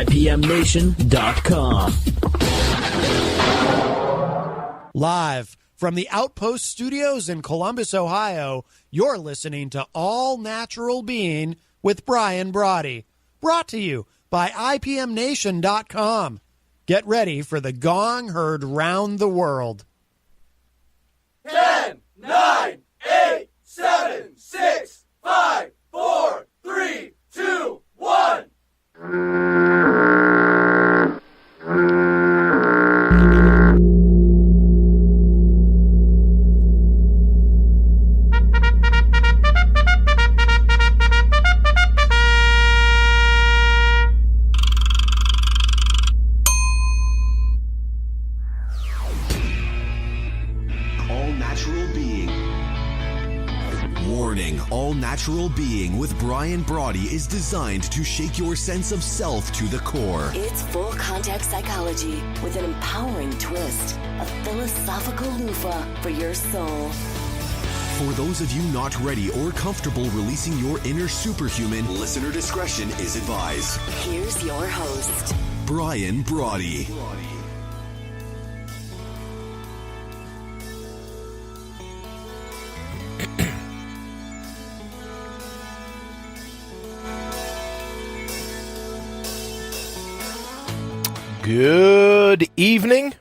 IPMNation.com. Live from the Outpost Studios in Columbus, Ohio, you're listening to All Natural Being with Brian Brawdy. Brought to you by IPMNation.com. Get ready for the gong heard round the world. 10, 9, 8, 7, 6, 5, 4, 3, 2, 1. All Natural Being with Brian Brawdy is designed to shake your sense of self to the core. It's full contact psychology with an empowering twist, a philosophical loofah for your soul. For those of you not ready or comfortable releasing your inner superhuman, listener discretion is advised. Here's your host, Brian Brawdy. Good evening.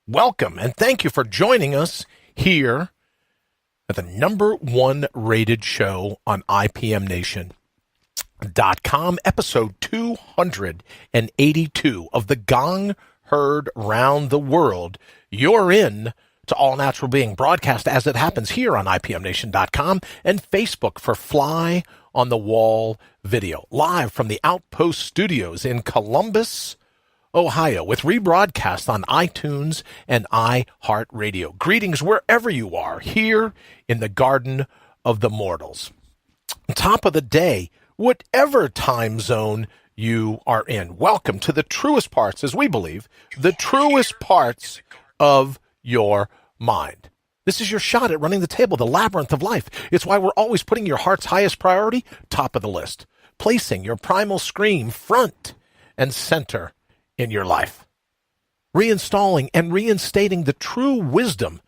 Welcome, and thank you for joining us here at the #1 rated show on IPMNation.com, episode 282 of The Gong Heard Round the World. You're in to All Natural Being, broadcast as it happens here on IPMNation.com and Facebook for Fly on the Wall video, live from the Outpost Studios in Columbus, Ohio, with rebroadcast on iTunes and iHeartRadio. Greetings wherever you are, here in the Garden of the Mortals. Top of the day, whatever time zone you are in. Welcome to the truest parts, as we believe, the truest parts of your mind. This is your shot at running the table, the labyrinth of life. It's why we're always putting your heart's highest priority top of the list, placing your primal scream front and center in your life, reinstalling and reinstating the true wisdom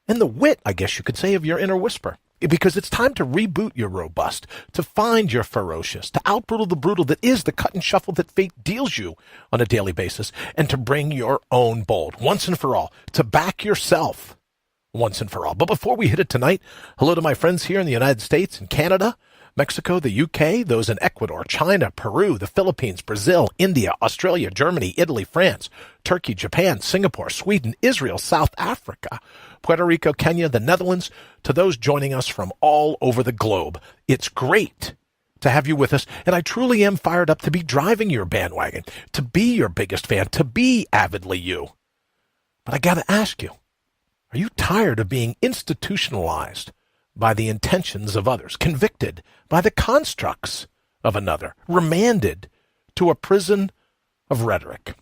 and the wit, I guess you could say, of your inner whisper. Because it's time to reboot your robust, to find your ferocious, to outbrutal the brutal that is the cut and shuffle that fate deals you on a daily basis, and to bring your own bold, once and for all, to back yourself once and for all. But before we hit it tonight, hello to my friends here in the United States and Canada, Mexico, the UK, those in Ecuador, China, Peru, the Philippines, Brazil, India, Australia, Germany, Italy, France, Turkey, Japan, Singapore, Sweden, Israel, South Africa, Puerto Rico, Kenya, the Netherlands, to those joining us from all over the globe. It's great to have you with us, and I truly am fired up to be driving your bandwagon, to be your biggest fan, to be avidly you. But I got to ask you, are you tired of being institutionalized by the intentions of others, convicted by the constructs of another, remanded to a prison of rhetoric?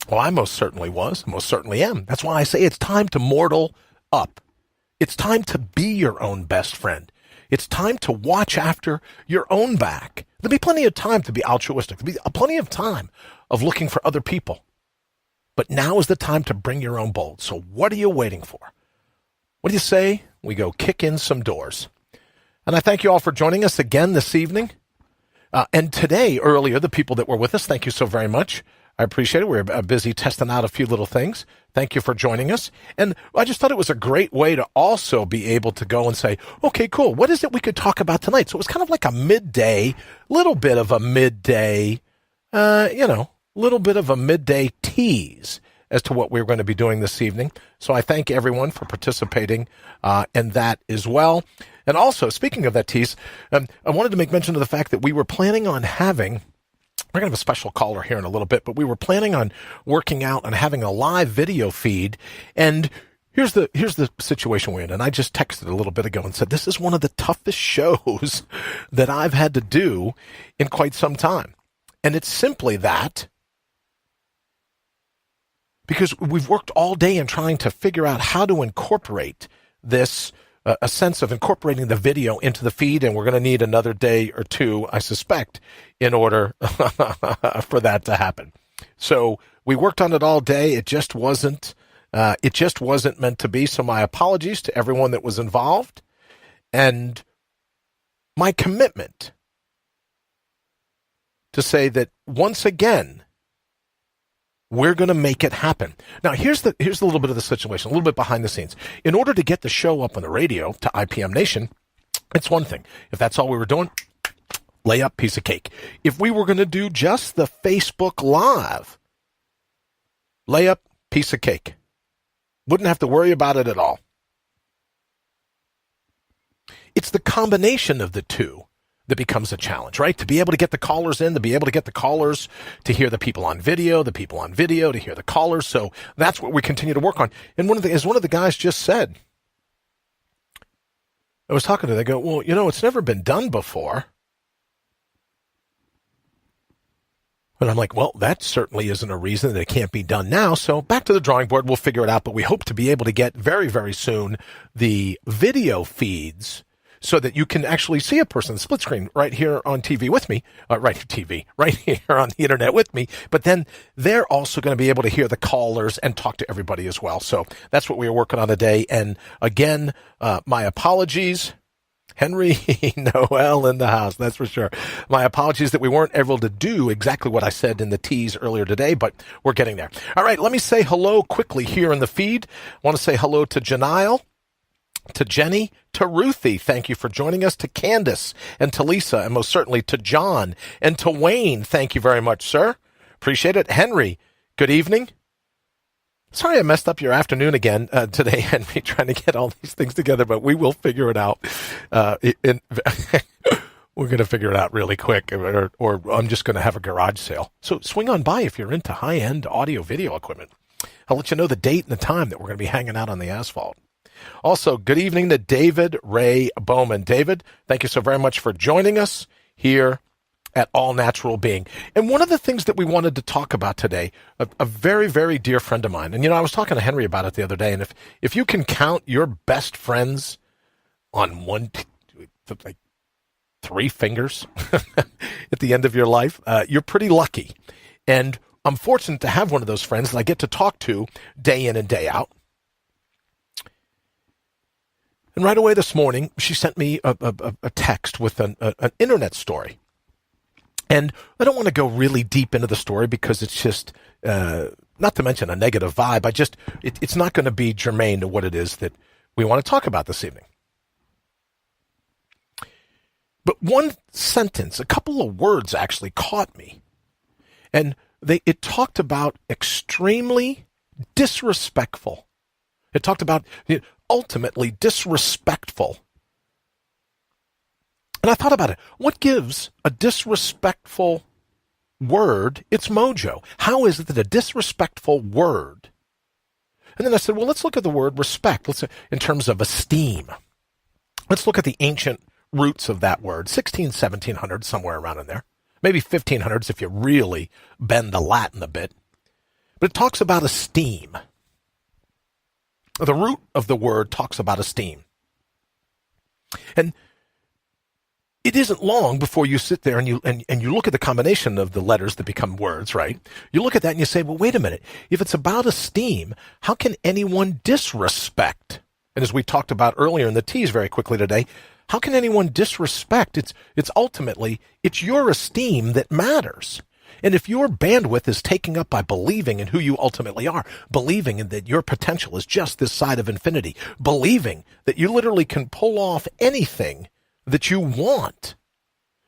Well, I most certainly was, most certainly am. That's why I say it's time to mortal up. It's time to be your own best friend. It's time to watch after your own back. There'll be plenty of time to be altruistic. There'll be plenty of time of looking for other people. But now is the time to bring your own bold. So what are you waiting for? What do you say we go kick in some doors? And I thank you all for joining us again this evening. And today, earlier, the people that were with us, thank you so very much. I appreciate it. We're busy testing out a few little things. Thank you for joining us. And I just thought it was a great way to also be able to go and say, okay, cool. What is it we could talk about tonight? So it was kind of like a midday, little bit of a midday, little bit of a midday tease as to what we're going to be doing this evening. So I thank everyone for participating in that as well. And also, speaking of that tease, I wanted to make mention of the fact that we were planning on having, we're going to have a special caller here in a little bit, but we were planning on working out and having a live video feed. And here's the situation we're in. And I just texted a little bit ago and said, this is one of the toughest shows that I've had to do in quite some time. And it's simply that, because we've worked all day in trying to figure out how to incorporate this a sense of incorporating the video into the feed, and we're going to need another day or two, I suspect, in order for that to happen. So we worked on it all day. It just wasn't meant to be. So my apologies to everyone that was involved, and my commitment to say that once again, we're going to make it happen. Now, here's a little bit of the situation, a little bit behind the scenes. In order to get the show up on the radio to IPM Nation, it's one thing. If that's all we were doing, lay up, piece of cake. If we were going to do just the Facebook Live, lay up, piece of cake. Wouldn't have to worry about it at all. It's the combination of the two that becomes a challenge, right? To be able to get the callers in, to be able to get the callers to hear the people on video to hear the callers. So that's what we continue to work on. And as one of the guys just said, I was talking to them, they go, well, it's never been done before. And I'm like, well, that certainly isn't a reason that it can't be done now. So back to the drawing board, we'll figure it out. But we hope to be able to get very, very soon the video feeds so that you can actually see a person split screen right here on TV with me, right here on the internet with me. But then they're also going to be able to hear the callers and talk to everybody as well. So that's what we are working on today. And again, my apologies. Henry Noel in the house, that's for sure. My apologies that we weren't able to do exactly what I said in the tease earlier today, but we're getting there. All right, let me say hello quickly here in the feed. I want to say hello to Janile, to Jenny, to Ruthie, thank you for joining us, to Candace, and to Lisa, and most certainly to John, and to Wayne, thank you very much, sir. Appreciate it. Henry, good evening. Sorry I messed up your afternoon again today, Henry, trying to get all these things together, but we will figure it out. We're going to figure it out really quick, or I'm just going to have a garage sale. So swing on by if you're into high-end audio-video equipment. I'll let you know the date and the time that we're going to be hanging out on the asphalt. Also, good evening to David Ray Bowman. David, thank you so very much for joining us here at All Natural Being. And one of the things that we wanted to talk about today, a very, very dear friend of mine, and I was talking to Henry about it the other day, and if you can count your best friends on like 3 fingers at the end of your life, you're pretty lucky. And I'm fortunate to have one of those friends that I get to talk to day in and day out. And right away this morning, she sent me a text with an internet story. And I don't want to go really deep into the story because it's just, not to mention a negative vibe. It's not going to be germane to what it is that we want to talk about this evening. But one sentence, a couple of words actually caught me. And it talked about extremely disrespectful. It talked about ultimately disrespectful. And I thought about it. What gives a disrespectful word its mojo? How is it that a disrespectful word? And then I said, well, let's look at the word respect. Let's say in terms of esteem. Let's look at the ancient roots of that word, 1700s, somewhere around in there. Maybe 1500s if you really bend the Latin a bit. But it talks about esteem. The root of the word talks about esteem. And it isn't long before you sit there and you look at the combination of the letters that become words, right? You look at that and you say, well, wait a minute. If it's about esteem, how can anyone disrespect? And as we talked about earlier in the tease very quickly today, how can anyone disrespect? It's ultimately, it's your esteem that matters. And if your bandwidth is taken up by believing in who you ultimately are, believing in that your potential is just this side of infinity, believing that you literally can pull off anything that you want,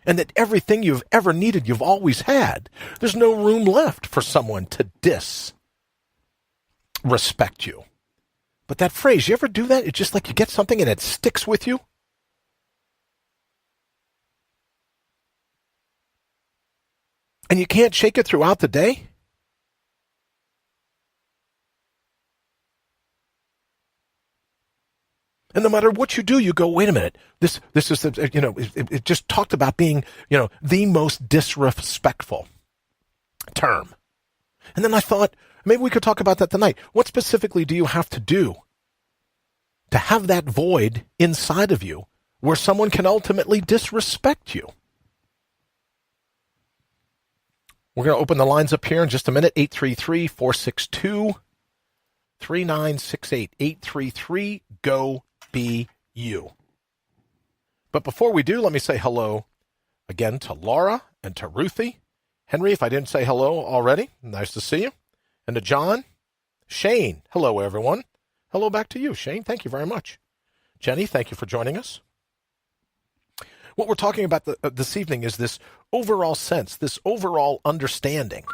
and that everything you've ever needed, you've always had, there's no room left for someone to disrespect you. But that phrase, you ever do that? It's just like you get something and it sticks with you. And you can't shake it throughout the day? And no matter what you do, you go, wait a minute, this is, it just talked about being, the most disrespectful term. And then I thought, maybe we could talk about that tonight. What specifically do you have to do to have that void inside of you where someone can ultimately disrespect you. We're going to open the lines up here in just a minute. 833-462-3968. 833-GO-BE-U. But before we do, let me say hello again to Laura and to Ruthie. Henry, if I didn't say hello already, nice to see you. And to John. Shane, hello, everyone. Hello back to you, Shane. Thank you very much. Jenny, thank you for joining us. What we're talking about this evening is this overall sense, this overall understanding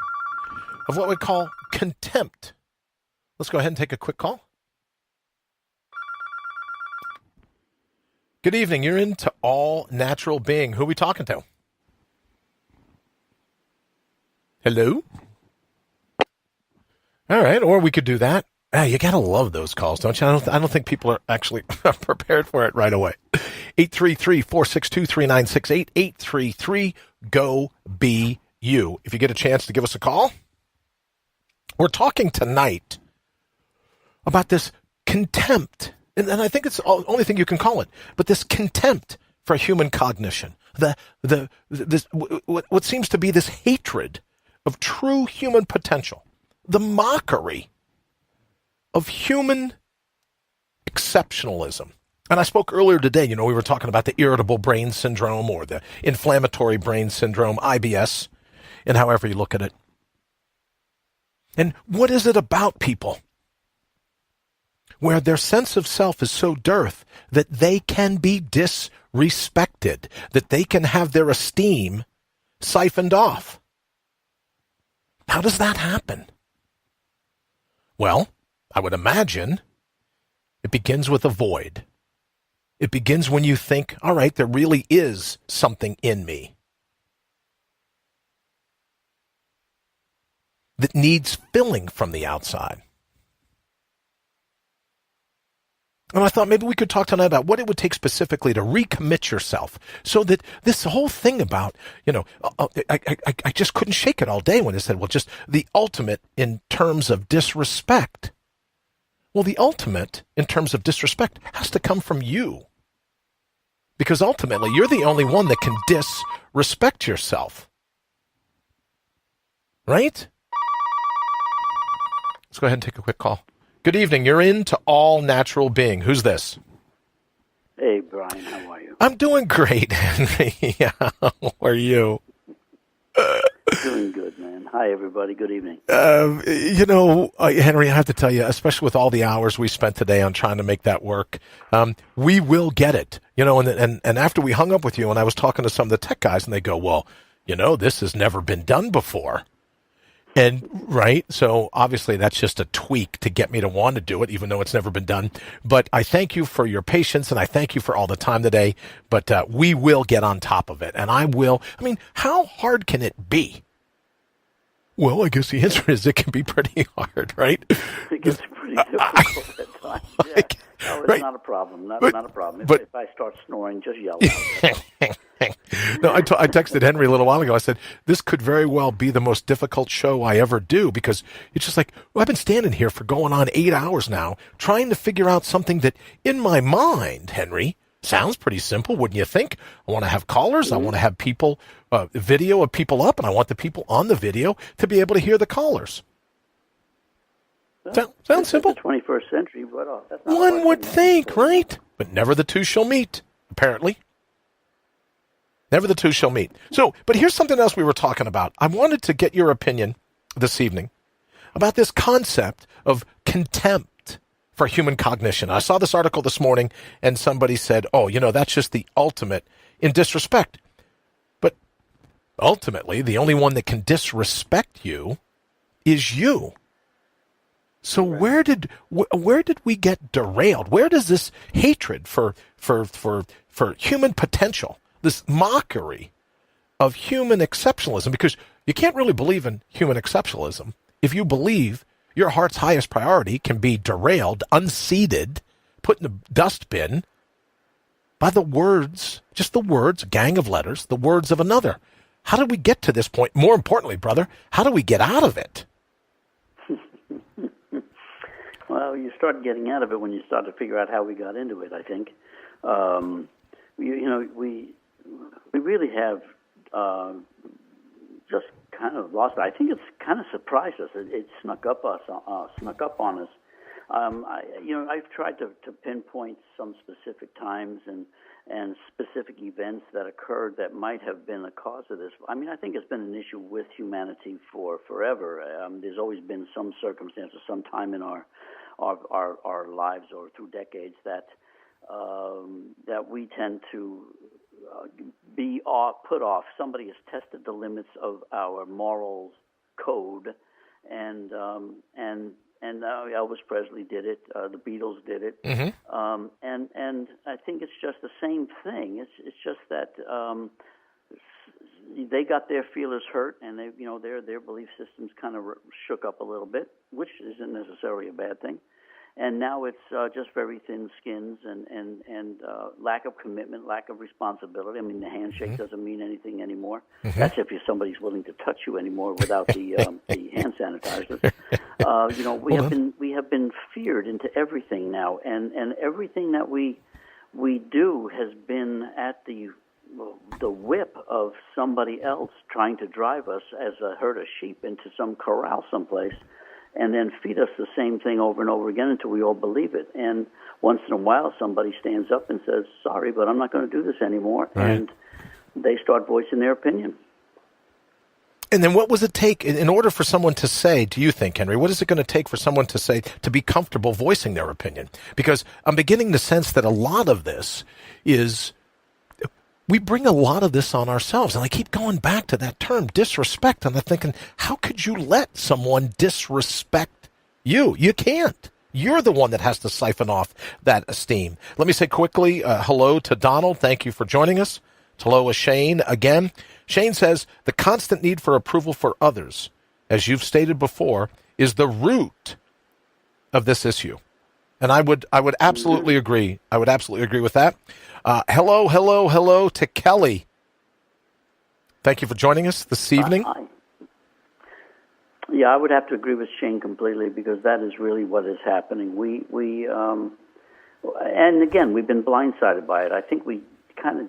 of what we call contempt. Let's go ahead and take a quick call. Good evening. You're into All Natural Being. Who are we talking to? Hello? All right, or we could do that. You got to love those calls, don't you? I don't think people are actually prepared for it right away. 833-462-3968, 833-GO-BE-U. If you get a chance to give us a call, we're talking tonight about this contempt, and I think it's the only thing you can call it, but this contempt for human cognition, what seems to be this hatred of true human potential, the mockery of human exceptionalism. And I spoke earlier today, we were talking about the irritable brain syndrome or the inflammatory brain syndrome, IBS, and however you look at it. And what is it about people where their sense of self is so dearth that they can be disrespected, that they can have their esteem siphoned off? How does that happen? Well, I would imagine it begins with a void. It begins when you think, all right, there really is something in me that needs filling from the outside. And I thought maybe we could talk tonight about what it would take specifically to recommit yourself so that this whole thing about, I just couldn't shake it all day when they said, well, just the ultimate in terms of disrespect. Well, the ultimate in terms of disrespect has to come from you. Because ultimately, you're the only one that can disrespect yourself. Right? Let's go ahead and take a quick call. Good evening. You're into All Natural Being. Who's this? Hey, Brian. How are you? I'm doing great, Henry. Yeah, how are you? Doing good, man. Hi, everybody. Good evening. Henry, I have to tell you, especially with all the hours we spent today on trying to make that work, we will get it. And after we hung up with you and I was talking to some of the tech guys and they go, well, this has never been done before. And right. So obviously that's just a tweak to get me to want to do it, even though it's never been done. But I thank you for your patience and I thank you for all the time today. But we will get on top of it. And how hard can it be? Well, I guess the answer is it can be pretty hard, right? It gets pretty difficult at times. Yeah. No, it's not a problem. Not a problem. If I start snoring, just yell out. No, I texted Henry a little while ago. I said, this could very well be the most difficult show I ever do because it's just like, I've been standing here for going on 8 hours now trying to figure out something that in my mind, Henry, sounds pretty simple, wouldn't you think? I want to have callers. Mm-hmm. I want to have people, video of people up, and I want the people on the video to be able to hear the callers. Well, sounds simple. The 21st century, but that's not one would think, right? But never the two shall meet, apparently. Never the two shall meet. So, but here's something else we were talking about. I wanted to get your opinion this evening about this concept of contempt for human cognition. I saw this article this morning, and somebody said, that's just the ultimate in disrespect. But ultimately, the only one that can disrespect you is you. So where did we get derailed? Where does this hatred for human potential, this mockery of human exceptionalism, because you can't really believe in human exceptionalism if you believe your heart's highest priority can be derailed, unseated, put in the dustbin by the words, just the words, a gang of letters, the words of another. How did we get to this point? More importantly, brother, how do we get out of it? Well, you start getting out of it when you start to figure out how we got into it, I think. We really have just kind of lost. I think it's kind of surprised us. It snuck up on us. I've tried to pinpoint some specific times and specific events that occurred that might have been the cause of this. I mean, I think it's been an issue with humanity for forever. There's always been some circumstance or some time in our lives or through decades that we tend to be put off. Somebody has tested the limits of our moral code, and Elvis Presley did it. The Beatles did it, and I think it's just the same thing. It's just that they got their feelers hurt, and their belief systems kind of shook up a little bit, which isn't necessarily a bad thing. And now it's just very thin skins and lack of commitment, lack of responsibility. I mean, the handshake doesn't mean anything anymore. That's if somebody's willing to touch you anymore without the hand sanitizers. We have been feared into everything now, and everything that we do has been at the whip of somebody else trying to drive us as a herd of sheep into some corral someplace, and then feed us the same thing over and over again until we all believe it. And once in a while, somebody stands up and says, sorry, but I'm not going to do this anymore. Right. And they start voicing their opinion. And then what does it take in order for someone to say, do you think, Henry, what is it going to take for someone to say, to be comfortable voicing their opinion? Because I'm beginning to sense that a lot of this is, we bring a lot of this on ourselves. And I keep going back to that term, disrespect. And I'm thinking, how could you let someone disrespect you? You can't. You're the one that has to siphon off that esteem. Let me say quickly, hello to Donald. Thank you for joining us. Hello to Shane again. Shane says, the constant need for approval for others, as you've stated before, is the root of this issue. And I would absolutely agree. I would absolutely agree with that. Hello to Kelly. Thank you for joining us this evening. I would have to agree with Shane completely, because that is really what is happening. And again, we've been blindsided by it. I think we kind of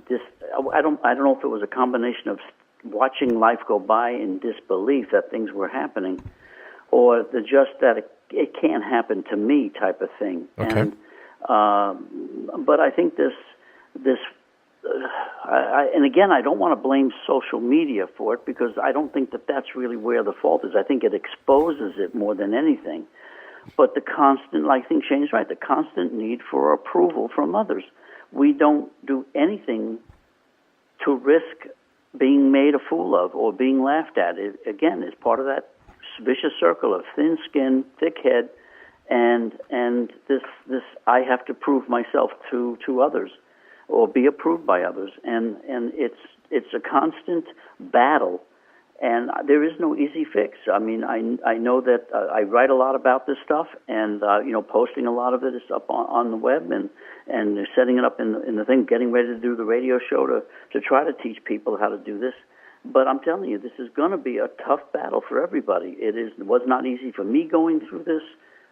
I don't know if it was a combination of watching life go by in disbelief that things were happening, or just that it can't happen to me type of thing. Okay. And but I think this and again, I don't want to blame social media for it, because I don't think that that's really where the fault is. I think it exposes it more than anything. But the constant, I think Shane's right, the constant need for approval from others. We don't do anything to risk being made a fool of or being laughed at. It, again, is part of that vicious circle of thin skin, thick head, and this I have to prove myself to others or be approved by others, and it's a constant battle, and there is no easy fix. I mean, I know that I write a lot about this stuff, and posting a lot of it is up on the web, and setting it up in the thing, getting ready to do the radio show to try to teach people how to do this. But I'm telling you, this is going to be a tough battle for everybody. It was not easy for me going through this.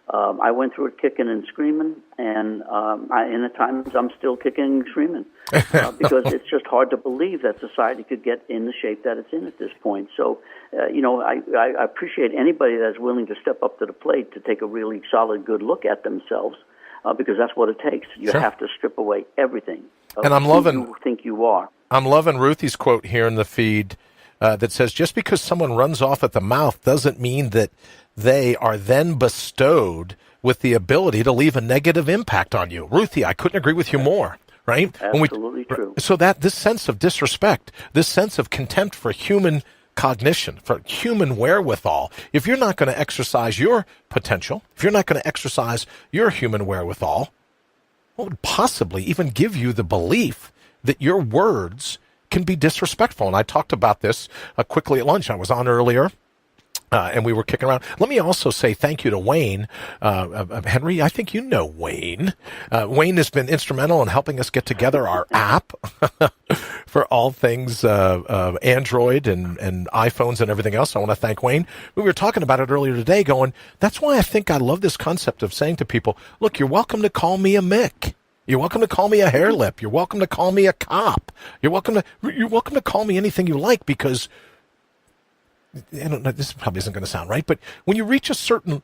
I went through it kicking and screaming, and at times I'm still kicking and screaming because it's just hard to believe that society could get in the shape that it's in at this point. So, I appreciate anybody that's willing to step up to the plate to take a really solid, good look at themselves, because that's what it takes. You Sure. have to strip away everything And I'm loving who you think you are. I'm loving Ruthie's quote here in the feed that says, just because someone runs off at the mouth doesn't mean that they are then bestowed with the ability to leave a negative impact on you. Ruthie, I couldn't agree with you more, right? Absolutely true. So that this sense of disrespect, this sense of contempt for human cognition, for human wherewithal, if you're not going to exercise your potential, if you're not going to exercise your human wherewithal, what would possibly even give you the belief that your words can be disrespectful? And I talked about this quickly at lunch. I was on earlier And we were kicking around. Let me also say thank you to Wayne. Henry, I think you know Wayne. Wayne has been instrumental in helping us get together our app for all things Android and iPhones and everything else. I want to thank Wayne. We were talking about it earlier today going, that's why I think I love this concept of saying to people, look, you're welcome to call me a Mick. You're welcome to call me a hair lip. You're welcome to call me a cop. You're welcome to call me anything you like, because I don't know, this probably isn't going to sound right, but when you reach a certain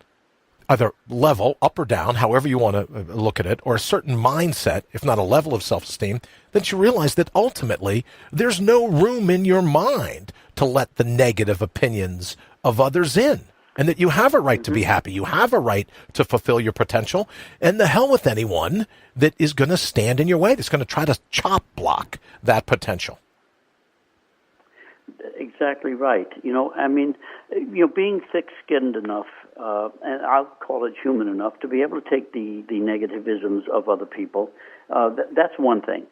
either level, up or down, however you want to look at it, or a certain mindset, if not a level of self-esteem, then you realize that ultimately there's no room in your mind to let the negative opinions of others in, and that you have a right to be happy. You have a right to fulfill your potential, and the hell with anyone that is going to stand in your way, that's going to try to chop block that potential. Exactly right. Being thick-skinned enough, and I'll call it human enough, to be able to take the negativisms of other people, that's one thing.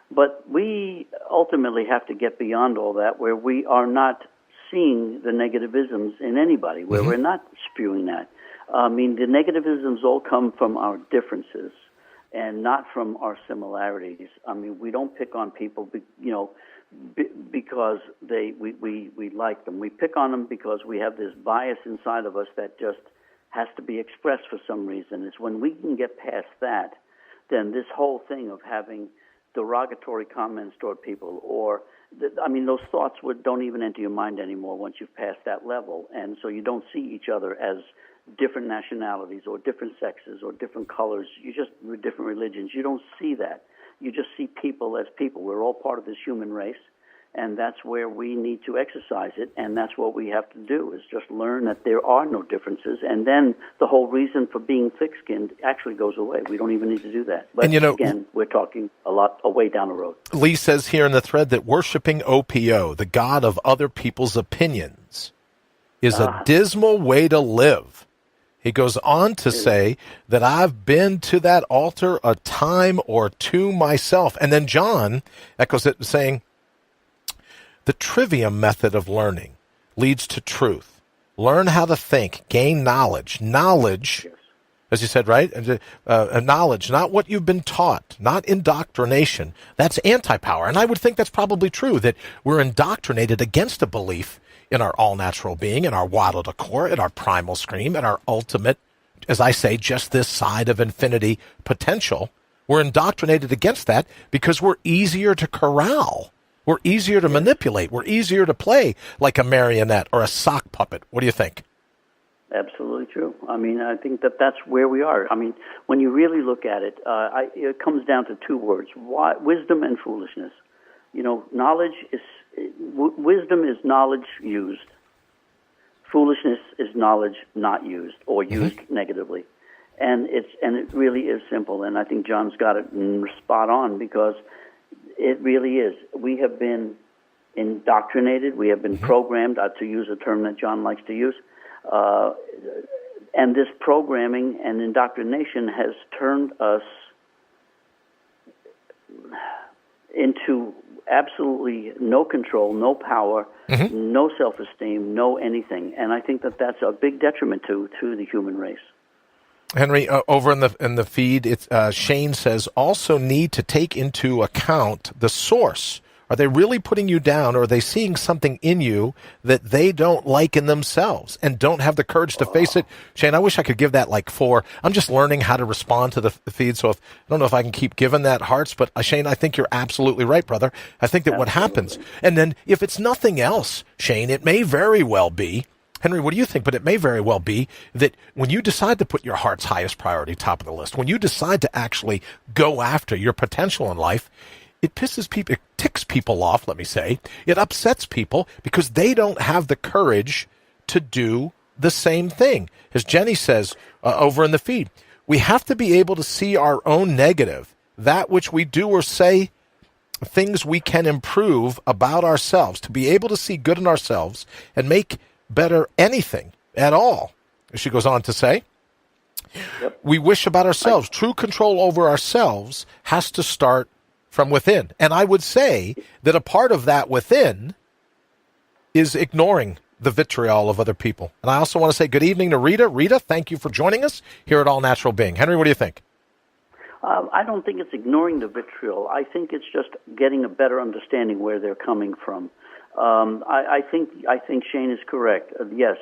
But we ultimately have to get beyond all that, where we are not seeing the negativisms in anybody, where we're not spewing that. The negativisms all come from our differences and not from our similarities. We don't pick on people, because we like them. We pick on them because we have this bias inside of us that just has to be expressed for some reason. It's when we can get past that, then this whole thing of having derogatory comments toward people, or those thoughts don't even enter your mind anymore once you've passed that level, and so you don't see each other as different nationalities or different sexes or different colors. Different religions. You don't see that. You just see people as people. We're all part of this human race, and that's where we need to exercise it, and that's what we have to do, is just learn that there are no differences, and then the whole reason for being thick-skinned actually goes away. We don't even need to do that. But again, we're talking a lot away down the road. Lee says here in the thread that worshiping OPO, the god of other people's opinions, is a dismal way to live. He goes on to say that I've been to that altar a time or two myself. And then John echoes it, saying, the trivium method of learning leads to truth. Learn how to think, gain knowledge. Knowledge, as you said, right? Knowledge, not what you've been taught, not indoctrination. That's anti-power. And I would think that's probably true, that we're indoctrinated against a belief in our all-natural being, in our waddle de core, in our primal scream, in our ultimate, as I say, just this side of infinity potential. We're indoctrinated against that because we're easier to corral. We're easier to manipulate. We're easier to play like a marionette or a sock puppet. What do you think? Absolutely true. I think that's where we are. When you really look at it, it comes down to two words: wisdom and foolishness. Wisdom is knowledge used. Foolishness is knowledge not used or used negatively, and it really is simple. And I think John's got it spot on, because it really is. We have been indoctrinated. We have been programmed, to use a term that John likes to use. And this programming and indoctrination has turned us into absolutely no control, no power, no self-esteem, no anything. And I think that's a big detriment to the human race. Henry, over in the feed, it's Shane says, also need to take into account the source. Are they really putting you down, or are they seeing something in you that they don't like in themselves and don't have the courage to face it? Shane, I wish I could give that like 4. I'm just learning how to respond to the feed, so I don't know if I can keep giving that hearts, but Shane, I think you're absolutely right, brother. I think that what happens, and then if it's nothing else, Shane, it may very well be, Henry, what do you think? But it may very well be that when you decide to put your heart's highest priority top of the list, when you decide to actually go after your potential in life, it pisses people, it ticks people off, let me say. It upsets people because they don't have the courage to do the same thing. As Jenny says over in the feed, we have to be able to see our own negative, that which we do or say, things we can improve about ourselves, to be able to see good in ourselves and make better anything at all. She goes on to say, we wish about ourselves. True control over ourselves has to start from within. And I would say that a part of that within is ignoring the vitriol of other people. And I also want to say good evening to Rita. Rita, thank you for joining us here at All Natural Being. Henry, what do you think? I don't think it's ignoring the vitriol. I think it's just getting a better understanding where they're coming from. I think Shane is correct. Yes,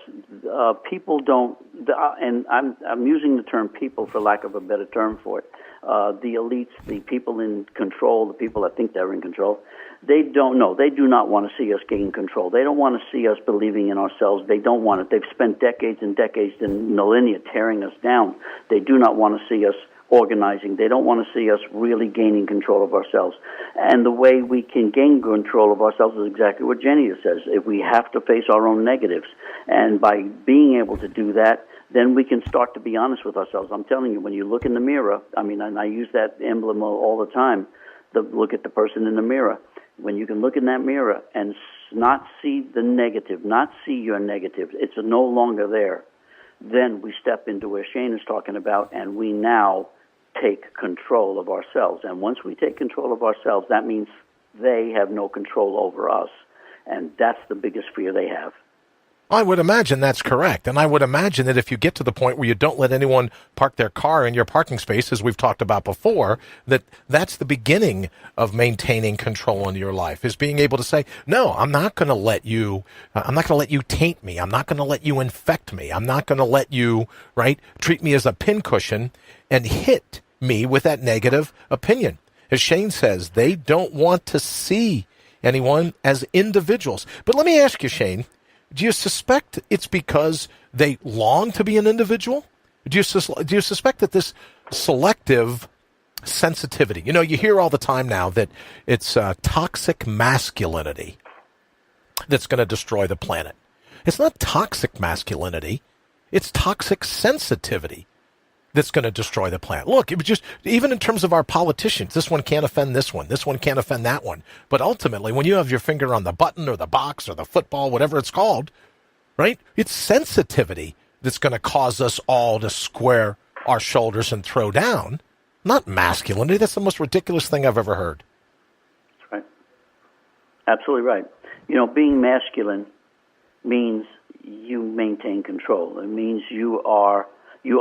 people don't, and I'm using the term people for lack of a better term for it. The elites, the people in control, the people that think they're in control, they don't know. They do not want to see us gain control. They don't want to see us believing in ourselves. They don't want it. They've spent decades and decades and millennia tearing us down. They do not want to see us organizing. They don't want to see us really gaining control of ourselves. And the way we can gain control of ourselves is exactly what Jenny says. If we have to face our own negatives, and by being able to do that, then we can start to be honest with ourselves. I'm telling you, when you look in the mirror, and I use that emblem all the time, look at the person in the mirror. When you can look in that mirror and not see the negative, not see your negative, it's no longer there, then we step into where Shane is talking about, and we now take control of ourselves. And once we take control of ourselves, that means they have no control over us. And that's the biggest fear they have. I would imagine that's correct. And I would imagine that if you get to the point where you don't let anyone park their car in your parking space, as we've talked about before, that's the beginning of maintaining control in your life, is being able to say, no, I'm not going to let you taint me. I'm not going to let you infect me. I'm not going to let you, treat me as a pincushion and hit me with that negative opinion. As Shane says, they don't want to see anyone as individuals. But let me ask you, Shane, do you suspect it's because they long to be an individual? Do you suspect that this selective sensitivity, you hear all the time now that it's toxic masculinity that's going to destroy the planet. It's not toxic masculinity. It's toxic sensitivity that's going to destroy the planet. Look, it was just, even in terms of our politicians, this one can't offend this one can't offend that one. But ultimately, when you have your finger on the button or the box or the football, whatever it's called, it's sensitivity that's going to cause us all to square our shoulders and throw down, not masculinity. That's the most ridiculous thing I've ever heard. That's right. Absolutely right. Being masculine means you maintain control. It means you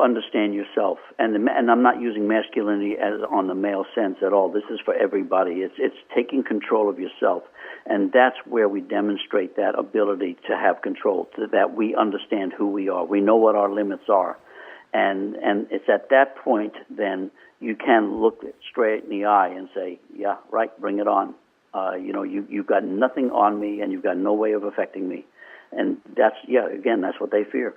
understand yourself, and I'm not using masculinity as on the male sense at all. This is for everybody. It's taking control of yourself, and that's where we demonstrate that ability to have control, that we understand who we are. We know what our limits are, and it's at that point then you can look straight in the eye and say, yeah, right, bring it on. You've got nothing on me, and you've got no way of affecting me, and that's what they fear.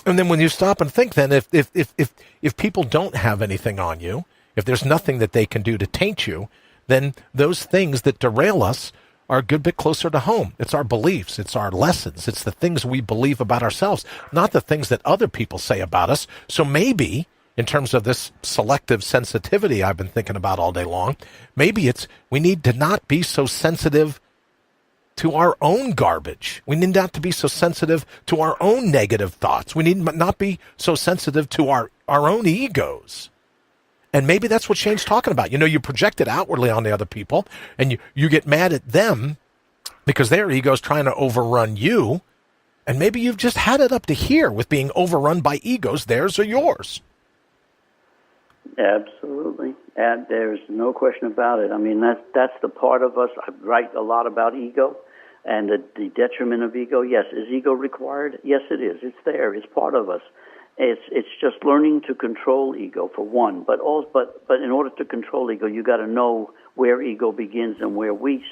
And then when you stop and think, then if people don't have anything on you, if there's nothing that they can do to taint you, then those things that derail us are a good bit closer to home. It's our beliefs. It's our lessons. It's the things we believe about ourselves, not the things that other people say about us. So maybe, in terms of this selective sensitivity I've been thinking about all day long, maybe we need to not be so sensitive to our own garbage. We need not to be so sensitive to our own negative thoughts. We need not be so sensitive to our own egos. And maybe that's what Shane's talking about. You project it outwardly on the other people, and you get mad at them because their ego's trying to overrun you. And maybe you've just had it up to here with being overrun by egos, theirs or yours. Absolutely. And there's no question about it. I mean, that's the part of us. I write a lot about ego and the detriment of ego. Yes, is ego required? Yes, it is. It's there. It's part of us. It's just learning to control ego, for one. But in order to control ego, you got to know where ego begins and where we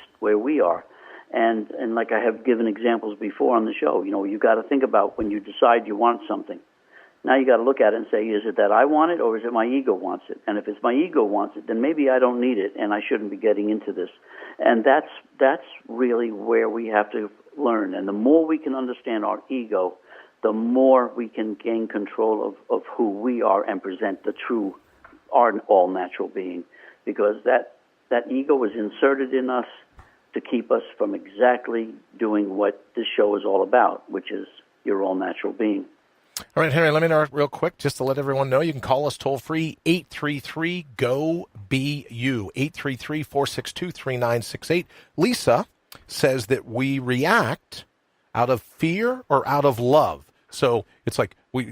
are. And like I have given examples before on the show, you got to think about when you decide you want something. Now you got to look at it and say, is it that I want it or is it my ego wants it? And if it's my ego wants it, then maybe I don't need it and I shouldn't be getting into this. And that's really where we have to learn. And the more we can understand our ego, the more we can gain control of who we are and present the true, our all-natural being. Because that ego is inserted in us to keep us from exactly doing what this show is all about, which is your all-natural being. All right, Henry, let me know real quick, just to let everyone know, you can call us toll-free, 833-GO-BU, 833-462-3968. Lisa says that we react out of fear or out of love. So it's like we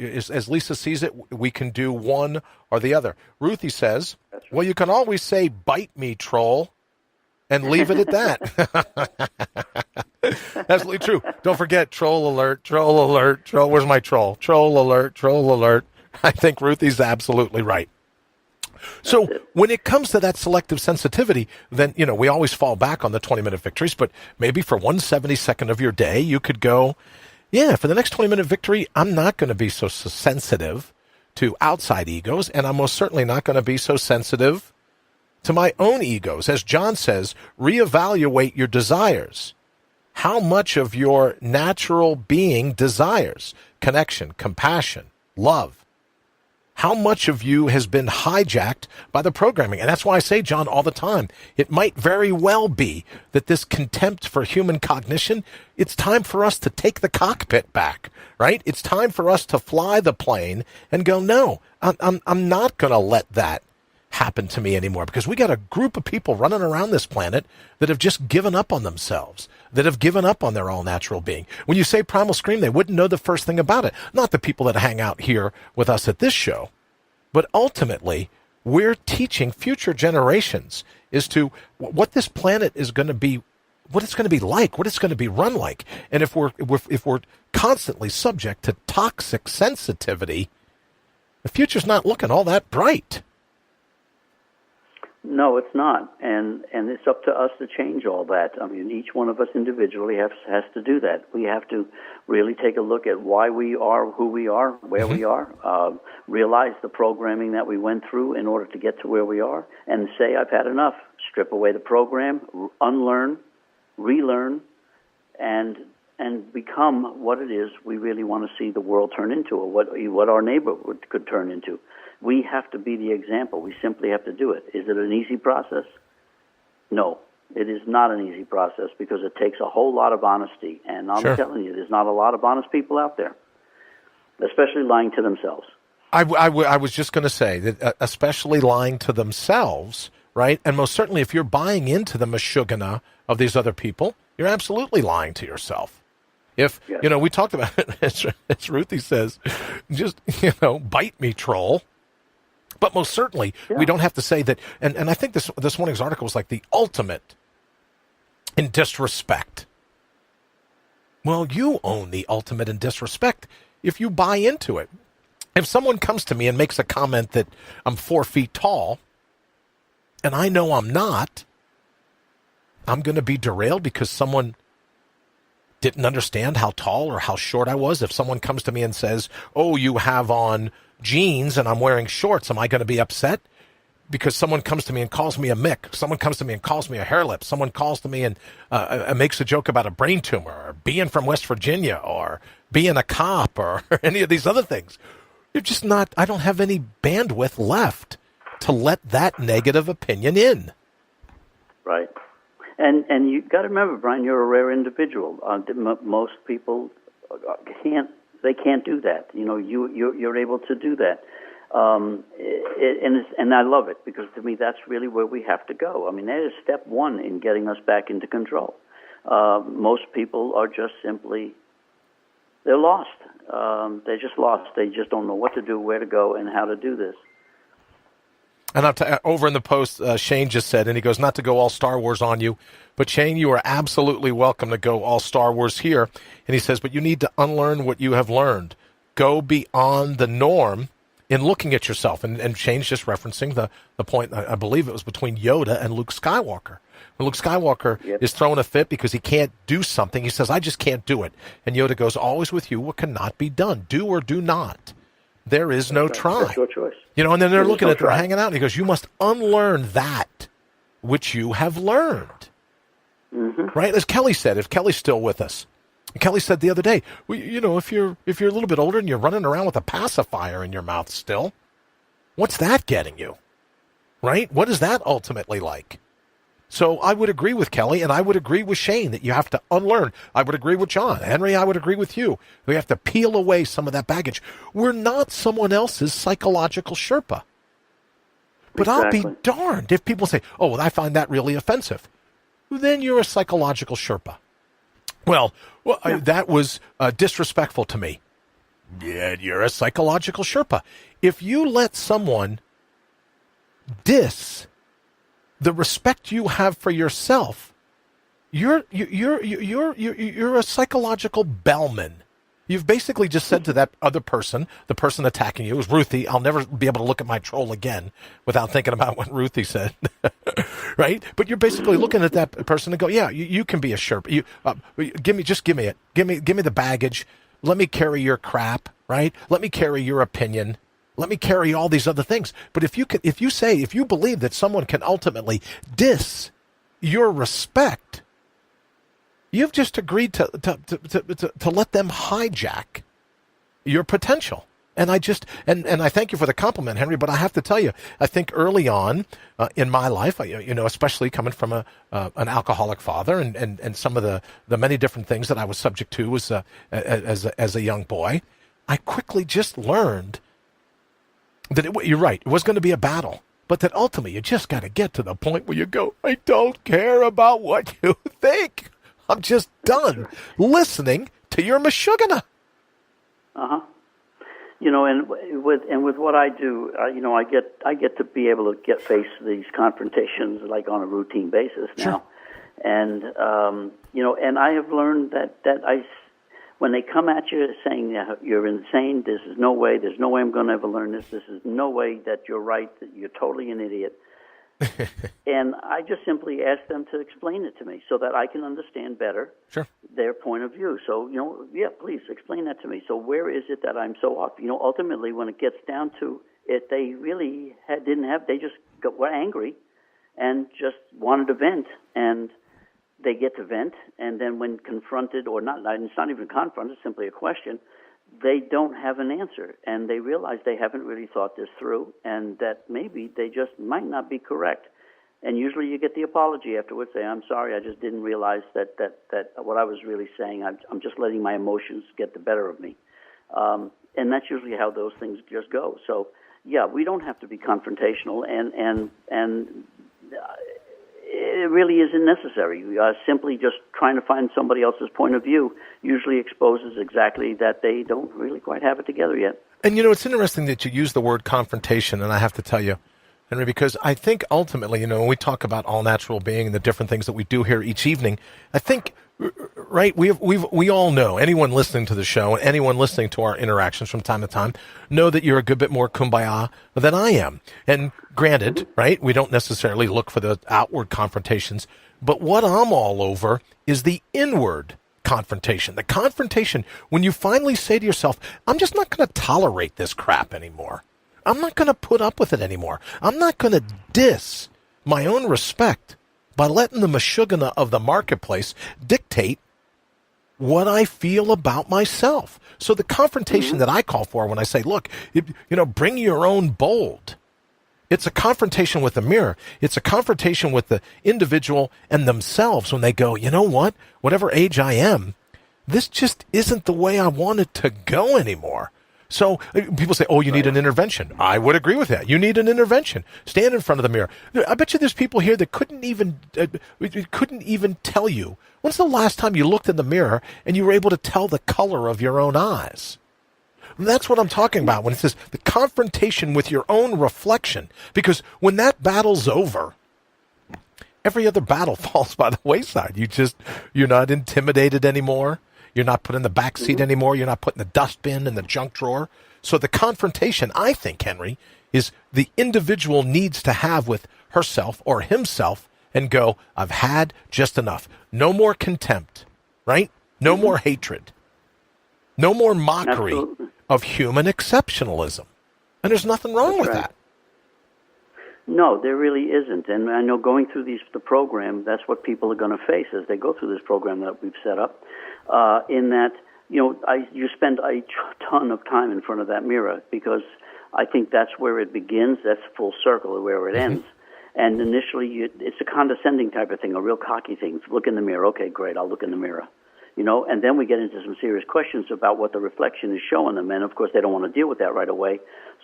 as Lisa sees it, we can do one or the other. Ruthie says, That's right. well, you can always say, bite me, troll, and leave it at that. Absolutely true. Don't forget, troll alert, troll alert, troll. Where's my troll? Troll alert, troll alert. I think Ruthie's absolutely right. So when it comes to that selective sensitivity, then, we always fall back on the 20-minute victories, but maybe for 1/72nd of your day, you could go, yeah, for the next 20-minute victory, I'm not going to be so sensitive to outside egos, and I'm most certainly not going to be so sensitive to my own egos. As John says, reevaluate your desires. How much of your natural being desires connection, compassion, love? How much of you has been hijacked by the programming? And that's why I say, John, all the time, it might very well be that this contempt for human cognition, it's time for us to take the cockpit back, right? It's time for us to fly the plane and go, no, I'm not going to let that happen to me anymore, because we got a group of people running around this planet that have just given up on themselves, that have given up on their all-natural being. When you say Primal Scream, they wouldn't know the first thing about it. Not the people that hang out here with us at this show, but ultimately, we're teaching future generations as to what this planet is going to be, what it's going to be like, what it's going to be run like. And if we're constantly subject to toxic sensitivity, the future's not looking all that bright. No, it's not, and it's up to us to change all that. I mean, each one of us individually has to do that. We have to really take a look at why we are who we are, where we are, realize the programming that we went through in order to get to where we are, and say, I've had enough. Strip away the program, unlearn, relearn, and become what it is we really want to see the world turn into, or what our neighborhood could turn into. We have to be the example. We simply have to do it. Is it an easy process? No, it is not an easy process, because it takes a whole lot of honesty. And I'm telling you, there's not a lot of honest people out there, especially lying to themselves. I was just going to say that, especially lying to themselves, right? And most certainly if you're buying into the mashugana of these other people, you're absolutely lying to yourself. If, we talked about it, as Ruthie says, just, bite me, troll. But most certainly, we don't have to say that. And I think this morning's article was like the ultimate in disrespect. Well, you own the ultimate in disrespect if you buy into it. If someone comes to me and makes a comment that I'm 4 feet tall, and I know I'm not, I'm going to be derailed because someone didn't understand how tall or how short I was. If someone comes to me and says, oh, you have on jeans and I'm wearing shorts, am I going to be upset? Because someone comes to me and calls me a Mick, someone comes to me and calls me a hair lip, someone calls to me and makes a joke about a brain tumor, or being from West Virginia, or being a cop, or any of these other things. You're just not, I don't have any bandwidth left to let that negative opinion in. Right. And you got to remember, Brian, you're a rare individual. Most people can't do that. You're able to do that. And I love it, because to me that's really where we have to go. I mean, that is step one in getting us back into control. Most people are just simply, they're lost. They're just lost. They just don't know what to do, where to go, and how to do this. And over in the post, Shane just said, and he goes, not to go all Star Wars on you, but Shane, you are absolutely welcome to go all Star Wars here. And he says, but you need to unlearn what you have learned. Go beyond the norm in looking at yourself. And Shane's just referencing the point, I believe it was between Yoda and Luke Skywalker. When Luke Skywalker is throwing a fit because he can't do something, he says, I just can't do it. And Yoda goes, always with you what cannot be done. Do or do not. There is no try. That's your choice. And then they're looking at, they're hanging out, and he goes, you must unlearn that which you have learned. Mm-hmm. Right? As Kelly said, if Kelly's still with us, Kelly said the other day, well, if you're a little bit older and you're running around with a pacifier in your mouth still, what's that getting you? Right? What is that ultimately like? So I would agree with Kelly, and I would agree with Shane that you have to unlearn. I would agree with John. Henry, I would agree with you. We have to peel away some of that baggage. We're not someone else's psychological Sherpa. But exactly. I'll be darned if people say, oh, well, I find that really offensive. Well, then you're a psychological Sherpa. That was disrespectful to me. Yeah, you're a psychological Sherpa. If you let someone diss the respect you have for yourself, you're a psychological bellman. You've basically just said to that other person, the person attacking you, is Ruthie. I'll never be able to look at my troll again without thinking about what Ruthie said, right? But you're basically looking at that person and go, yeah, you can be a Sherpa. Give me it. Give me the baggage. Let me carry your crap, right? Let me carry your opinion. Let me carry all these other things. But if you believe that someone can ultimately diss your respect, you've just agreed to let them hijack your potential. And I thank you for the compliment, Henry, but I have to tell you, I think early on in my life, especially coming from an alcoholic father and some of the many different things that I was subject to as a young boy, I quickly just learned that you're right, it was going to be a battle, but that ultimately you just got to get to the point where you go, I don't care about what you think. I'm just done listening to your mashugana. Uh-huh. And with what I do, I get to be able to face these confrontations like on a routine basis now, sure. And and I have learned that when they come at you saying you're insane, there's no way I'm going to ever learn this. This is no way that you're right. That you're totally an idiot. And I just simply ask them to explain it to me so that I can understand better their point of view. So, please explain that to me. So where is it that I'm so off? Ultimately, when it gets down to it, they really they just were angry and just wanted to vent. And they get to vent. And then when confronted, or not, it's not even confronted, it's simply a question, they don't have an answer, and they realize they haven't really thought this through, and that maybe they just might not be correct. And usually you get the apology afterwards, say, I'm sorry, I just didn't realize that what I was really saying, I'm just letting my emotions get the better of me. And that's usually how those things just go. So, yeah, we don't have to be confrontational, and it really isn't necessary. Simply just trying to find somebody else's point of view usually exposes exactly that they don't really quite have it together yet. And, it's interesting that you use the word confrontation, and I have to tell you, Henry, because I think ultimately, when we talk about all natural being and the different things that we do here each evening, I think, right, we all know, anyone listening to the show, anyone listening to our interactions from time to time, know that you're a good bit more kumbaya than I am. And granted, right, we don't necessarily look for the outward confrontations, but what I'm all over is the inward confrontation. The confrontation when you finally say to yourself, I'm just not going to tolerate this crap anymore. I'm not going to put up with it anymore. I'm not going to diss my own respect by letting the mashugana of the marketplace dictate what I feel about myself. So the confrontation that I call for when I say, look, bring your own bold. It's a confrontation with the mirror. It's a confrontation with the individual and themselves when they go, you know what? Whatever age I am, this just isn't the way I want it to go anymore. So people say, oh, you need an intervention. I would agree with that. You need an intervention. Stand in front of the mirror. I bet you there's people here that couldn't even tell you. When's the last time you looked in the mirror and you were able to tell the color of your own eyes? And that's what I'm talking about when it says the confrontation with your own reflection. Because when that battle's over, every other battle falls by the wayside. You're not intimidated anymore. You're not put in the back seat anymore. You're not put in the dustbin in the junk drawer. So the confrontation, I think, Henry, is the individual needs to have with herself or himself and go, I've had just enough. No more contempt, right? No more hatred. No more mockery of human exceptionalism. And there's nothing wrong with that. No, there really isn't. And I know going through the program, that's what people are going to face as they go through this program that we've set up. In that, you spend a ton of time in front of that mirror because I think that's where it begins. That's full circle where it ends. And initially, it's a condescending type of thing, a real cocky thing. Look in the mirror. Okay, great, I'll look in the mirror. And then we get into some serious questions about what the reflection is showing them. And, of course, they don't want to deal with that right away.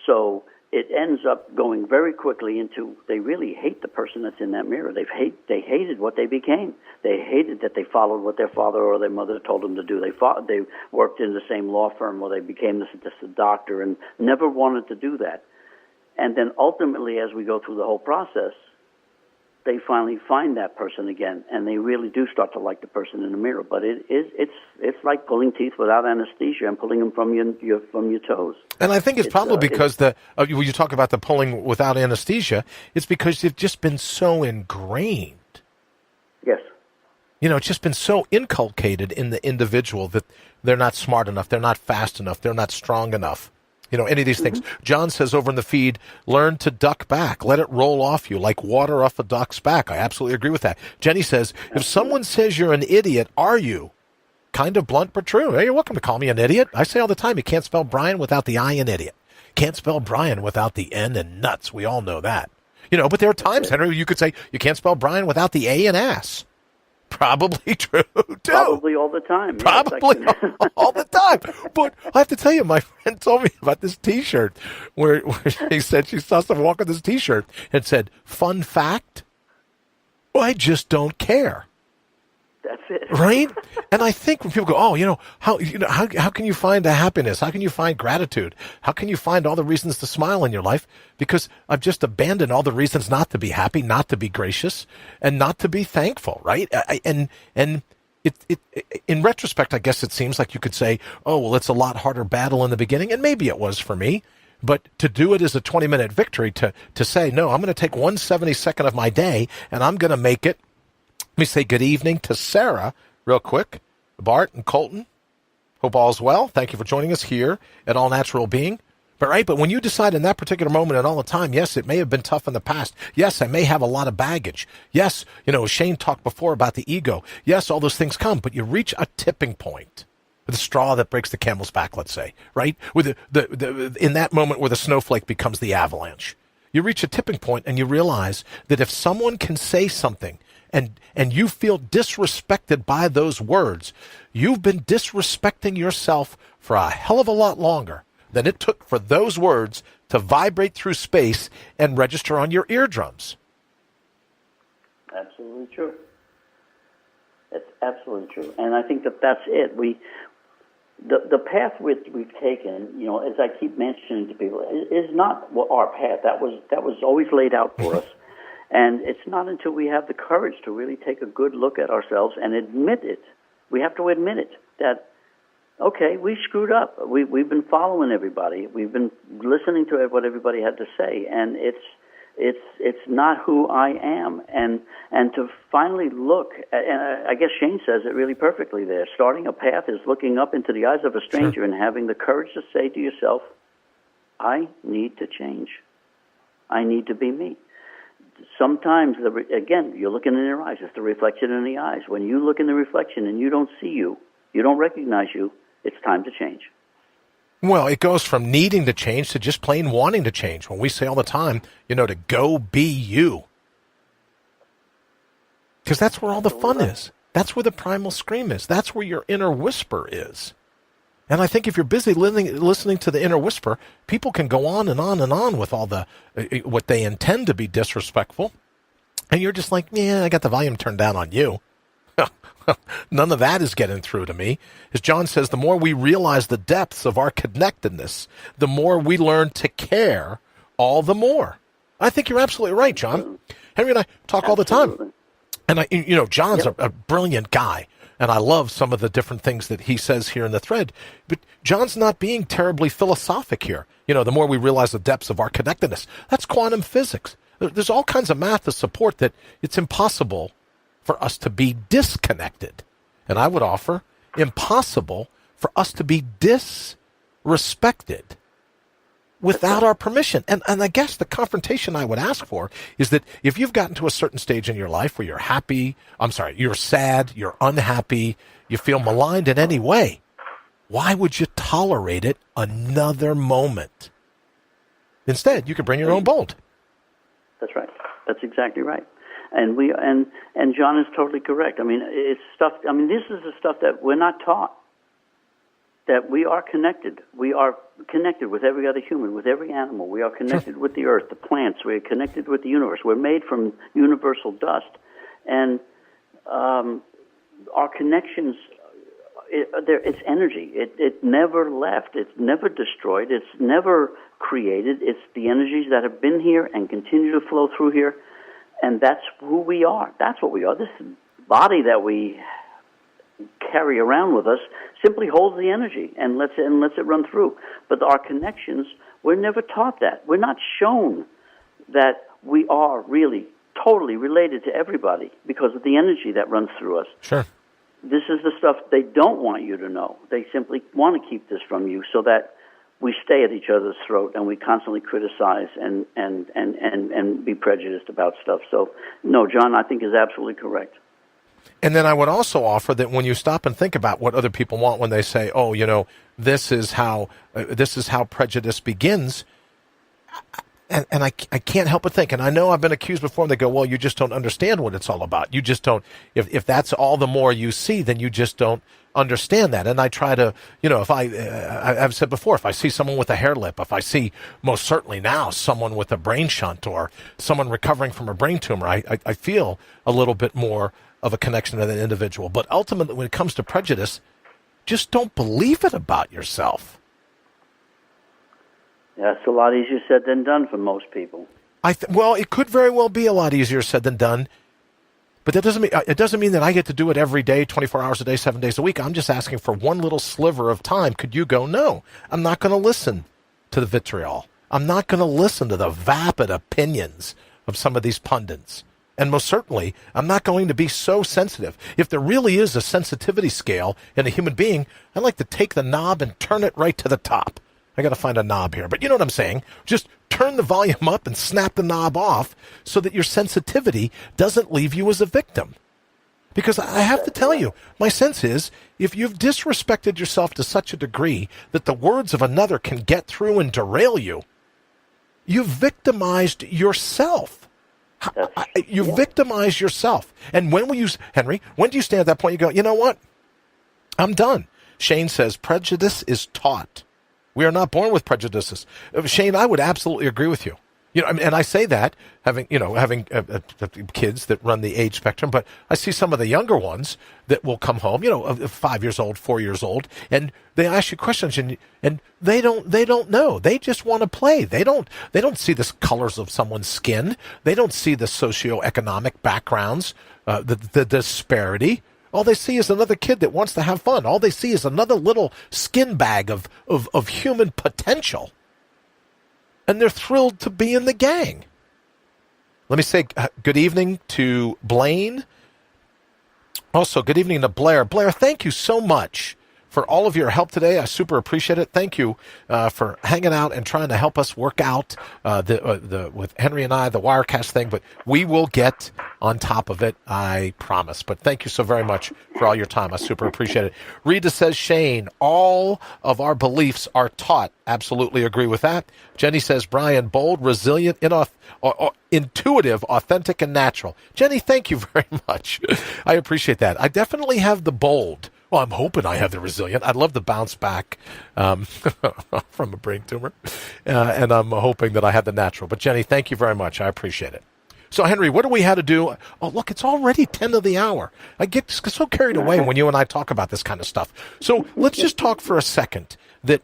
So it ends up going very quickly into they really hate the person that's in that mirror. They hated what they became. They hated that they followed what their father or their mother told them to do. They worked in the same law firm, or they became just a doctor, and never wanted to do that. And then ultimately, as we go through the whole process, they finally find that person again, and they really do start to like the person in the mirror. But it's like pulling teeth without anesthesia and pulling them from your toes. And I think it's probably because when you talk about the pulling without anesthesia, it's because you've just been so ingrained. Yes. It's just been so inculcated in the individual that they're not smart enough, they're not fast enough, they're not strong enough. Any of these things. John says over in the feed, learn to duck back. Let it roll off you like water off a duck's back. I absolutely agree with that. Jenny says, if someone says you're an idiot, are you? Kind of blunt but true. Hey, you're welcome to call me an idiot. I say all the time, you can't spell Brian without the I in idiot. Can't spell Brian without the N in nuts. We all know that. But there are times, Henry, you could say you can't spell Brian without the A in ass. Probably true, too. Probably all the time. Probably all the time. But I have to tell you, my friend told me about this T-shirt where she said she saw someone walk with this T-shirt and said, fun fact, I just don't care. That's it. Right? And I think when people go, how can you find a happiness? How can you find gratitude? How can you find all the reasons to smile in your life? Because I've just abandoned all the reasons not to be happy, not to be gracious, and not to be thankful, right? And it in retrospect, I guess it seems like you could say, oh, well, it's a lot harder battle in the beginning, and maybe it was for me. But to do it as a 20-minute victory, to say, no, I'm going to take 1/72 of my day, and I'm going to make it. Let me say good evening to Sarah real quick. Bart and Colton, hope all's well. Thank you for joining us here at All Natural Being. But when you decide in that particular moment and all the time, yes, it may have been tough in the past. Yes, I may have a lot of baggage. Yes, Shane talked before about the ego. Yes, all those things come, but you reach a tipping point. The straw that breaks the camel's back, let's say, right? With in that moment where the snowflake becomes the avalanche. You reach a tipping point and you realize that if someone can say something and you feel disrespected by those words, you've been disrespecting yourself for a hell of a lot longer than it took for those words to vibrate through space and register on your eardrums. Absolutely true. It's absolutely true. And I think that's it. The path we've taken, as I keep mentioning to people, is not our path. That was always laid out for us. And it's not until we have the courage to really take a good look at ourselves and admit it. We have to admit it, that, okay, we screwed up. We've been following everybody. We've been listening to what everybody had to say, and it's not who I am. And to finally look, and I guess Shane says it really perfectly there. Starting a path is looking up into the eyes of a stranger and having the courage to say to yourself, I need to change. I need to be me. Sometimes, again, you're looking in their eyes. It's the reflection in the eyes. When you look in the reflection and you don't see you don't recognize you, it's time to change. Well, it goes from needing to change to just plain wanting to change. When we say all the time, to go be you. Because that's where all the fun is. That's where the primal scream is. That's where your inner whisper is. And I think if you're busy listening to the inner whisper, people can go on and on and on with all the what they intend to be disrespectful. And you're just like, yeah, I got the volume turned down on you. None of that is getting through to me. As John says, the more we realize the depths of our connectedness, the more we learn to care all the more. I think you're absolutely right, John. Henry and I talk all the time. And John's a brilliant guy. And I love some of the different things that he says here in the thread. But John's not being terribly philosophic here. The more we realize the depths of our connectedness. That's quantum physics. There's all kinds of math to support that it's impossible for us to be disconnected. And I would offer impossible for us to be disrespected without our permission. And I guess the confrontation I would ask for is that if you've gotten to a certain stage in your life where you're you're sad, you're unhappy, you feel maligned in any way, why would you tolerate it another moment? Instead, you can bring your own bolt. That's right. That's exactly right. And John is totally correct. I mean, it's stuff. I mean, this is the stuff that we're not taught. that we are connected. We are connected with every other human, with every animal. We are connected with the earth, the plants. We are connected with the universe. We're made from universal dust. And our connections, it's energy. It never left. It's never destroyed. It's never created. It's the energies that have been here and continue to flow through here. And that's who we are. That's what we are. This body that we carry around with us simply holds the energy and lets it run through. But our connections, we're never taught that. We're not shown that we are really totally related to everybody because of the energy that runs through us. Sure. This is the stuff they don't want you to know. They simply want to keep this from you so that we stay at each other's throat and we constantly criticize and be prejudiced about stuff. So, no, John, I think is absolutely correct. And then I would also offer that when you stop and think about what other people want when they say, "Oh, this is how prejudice begins," and I can't help but think, and I know I've been accused before, and they go, "Well, you just don't understand what it's all about. You just don't. If that's all the more you see, then you just don't understand that." And I try to, if I've said before, if I see someone with a hair lip, if I see most certainly now someone with a brain shunt or someone recovering from a brain tumor, I feel a little bit more of a connection to that individual. But ultimately, when it comes to prejudice, just don't believe it about yourself. Yeah, it's a lot easier said than done for most people. Well, it could very well be a lot easier said than done, but it doesn't mean that I get to do it every day, 24 hours a day, 7 days a week. I'm just asking for one little sliver of time. Could you go, no, I'm not going to listen to the vitriol. I'm not going to listen to the vapid opinions of some of these pundits. And most certainly, I'm not going to be so sensitive. If there really is a sensitivity scale in a human being, I'd like to take the knob and turn it right to the top. I got to find a knob here, but you know what I'm saying? Just turn the volume up and snap the knob off so that your sensitivity doesn't leave you as a victim. Because I have to tell you, my sense is, if you've disrespected yourself to such a degree that the words of another can get through and derail you, you've victimized yourself. You victimize yourself. And when Henry, when do you stand at that point? You go, you know what? I'm done. Shane says prejudice is taught. We are not born with prejudices. Shane, I would absolutely agree with you. And I say that having kids that run the age spectrum, but I see some of the younger ones that will come home, 5 years old, 4 years old, and they ask you questions and they don't know. They just want to play. They don't see the colors of someone's skin. They don't see the socioeconomic backgrounds, the disparity. All they see is another kid that wants to have fun. All they see is another little skin bag of human potential. And they're thrilled to be in the gang. Let me say good evening to Blaine. Also, good evening to Blair. Blair, thank you so much for all of your help today. I super appreciate it. Thank you for hanging out and trying to help us work out with Henry and I, the Wirecast thing. But we will get on top of it, I promise. But thank you so very much for all your time. I super appreciate it. Rita says, Shane, all of our beliefs are taught. Absolutely agree with that. Jenny says, Brian, bold, resilient, intuitive, authentic, and natural. Jenny, thank you very much. I appreciate that. I definitely have the bold. Well, I'm hoping I have the resilient. I'd love to bounce back from a brain tumor. And I'm hoping that I have the natural. But, Jenny, thank you very much. I appreciate it. So, Henry, what do we have to do? Oh, look, it's already 10 of the hour. I get so carried away when you and I talk about this kind of stuff. So let's just talk for a second that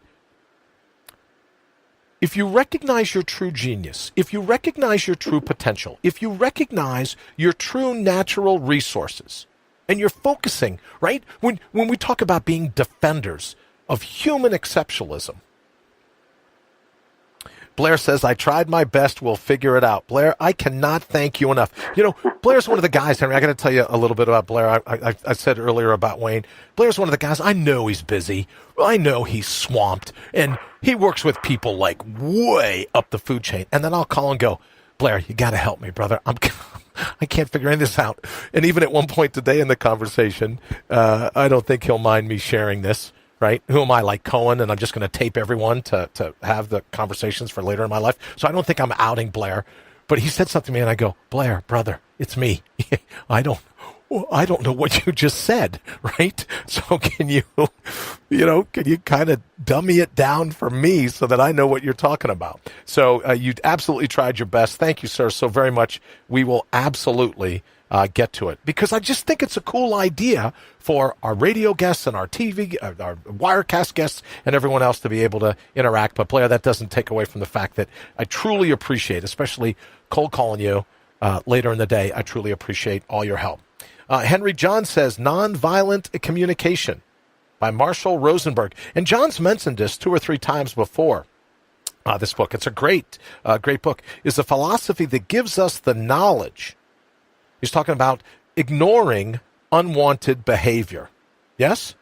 if you recognize your true genius, if you recognize your true potential, if you recognize your true natural resources, and you're focusing, right? When we talk about being defenders of human exceptionalism, Blair says, I tried my best. We'll figure it out. Blair, I cannot thank you enough. Blair's one of the guys, Henry, I got to tell you a little bit about Blair. I said earlier about Wayne. Blair's one of the guys, I know he's busy. I know he's swamped. And he works with people like way up the food chain. And then I'll call and go, Blair, you got to help me, brother. I can't figure any of this out. And even at one point today in the conversation, I don't think he'll mind me sharing this, right? Who am I, like Cohen, and I'm just going to tape everyone to have the conversations for later in my life? So I don't think I'm outing Blair. But he said something to me, and I go, Blair, brother, it's me. I don't know what you just said, right? So can you can you kind of dummy it down for me so that I know what you're talking about? So you absolutely tried your best. Thank you, sir, so very much. We will absolutely get to it, because I just think it's a cool idea for our radio guests and our TV, our Wirecast guests, and everyone else to be able to interact. But Blair, that doesn't take away from the fact that I truly appreciate, especially cold calling you later in the day. I truly appreciate all your help. Henry John says, Nonviolent Communication by Marshall Rosenberg. And John's mentioned this 2 or 3 times before. This book, it's a great book, is a philosophy that gives us the knowledge. He's talking about ignoring unwanted behavior. Yes?